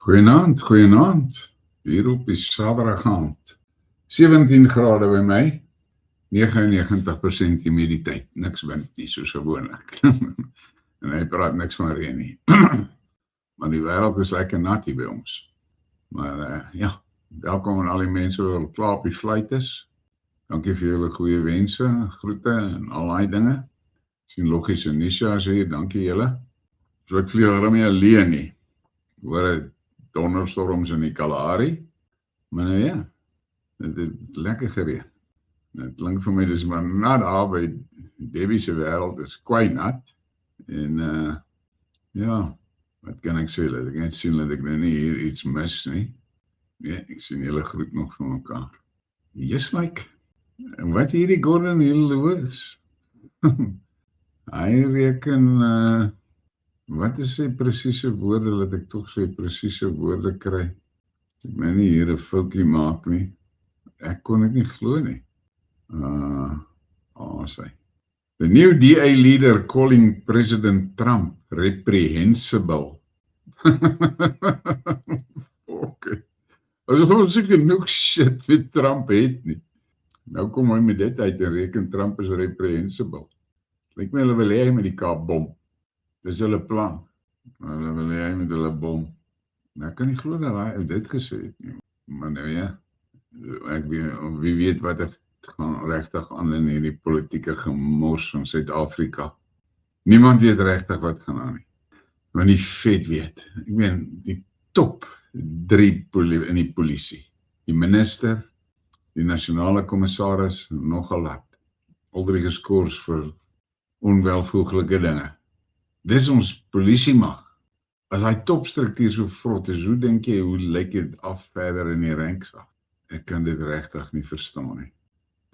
Goeienaand, goeienaand. Hier op die Saterdagaand. 17 grade by my, 99% humiditeit, niks wind nie, soos gewoonlik. En hy praat niks van reën nie. Maar die wêreld is lekker nat hier by ons. Maar ja, welkom aan al die mense wat klaar op die flight is. Dankie vir julle goeie wense, groete en al daai dinge. Sien Loggies en Nisha is hier, dankie julle. So ek vlieg daarom nie alleen nie. Hoor donderstorms in die Kalahari. Maar nou ja, dit het lekker gereën. Het klink vir my, dis maar na daar by Debbie se wêreld is kwai nat. En ja, wat kan ek sê, laat ek net sien dat ek nou nie hier iets mis nie. Nee, ek sien julle groet nog van mekaar. Yes, like. En wat hierdie Gordon Hill Lewis? Hy reken, wat is sy presiese woorde, laat ek toch sy presiese woorde kry. Ek nou nie hier 'n foutjie maak nie. Ek kon dit nie glo nie. Sy. The new DA leader calling President Trump reprehensible. Okay. Asof ons seker genoeg shit vir Trump het nie. Nou kom hy met dit uit en reken Trump is reprehensible. Lyk my hulle wil hê met die Kaapbom. Dis hulle plan. Hulle wil hê met hulle bom. Nou ek kan nie glo dat hy dit gesê het nie. Maar nou ja, wie weet wat er gaan regtig aan in hierdie politieke gemors van Suid-Afrika. Niemand weet regtig wat gaan aan nie. Maar die vet weet. Ek meen, die top 3 in die polisie. Die minister, die nasionale kommissaris, nogal wat. Al 3 geskort vir onwelvoeglike dinge. Dis ons polisiemag. As hy topstruktuur so vrot is, hoe dink jy, hoe lyk dit af verder in die ranks af? Ek kan dit regtig nie verstaan nie.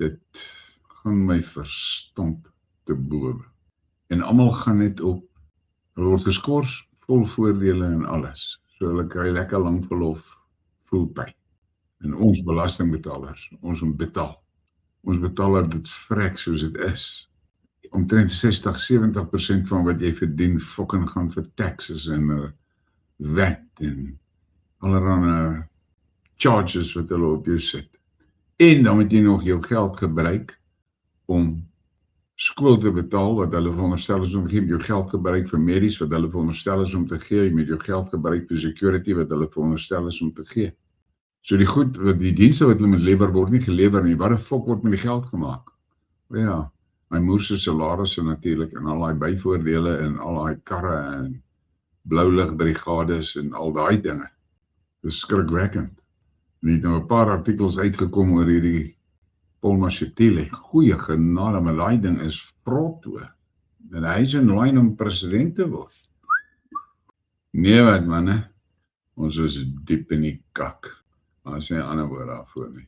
Dit gaan my verstand te bowe. En almal gaan net op, hulle word geskort, vol voordele en alles. So hulle kry lekker lang verlof, fulltyd. En ons belastingbetalers, ons moet betaal. Ons betaler dit vrek soos dit is. Omtrent 60-70% van wat jy verdien, fucking gaan vir taxes en wet en allerhande charges wat hulle op jou sit. En dan moet jy nog jou geld gebruik om skool te betaal, wat hulle veronderstel is om te gee, jou geld gebruik vir medies, wat hulle veronderstel is om te gee, jy moet jou geld gebruik vir security, wat hulle veronderstel is om te gee. So die goed, die dienste wat hulle moet lewer, word nie gelewer nie. Wat die fuck word met die geld gemaak? Ja, my moer se salarisse natuurlik en al die byvoordele en al die karre en blouligbrigades en al daai dinge. Dis skrikwekkend. En het nou 'n paar artikels uitgekom oor hierdie Paul Mashatile. Goeie genade, maar daai ding is vrotto. En hy is in lyn om president te word. Nee wat manne, ons is diep in die kak. Daar is nie 'n ander woord daarvoor nie.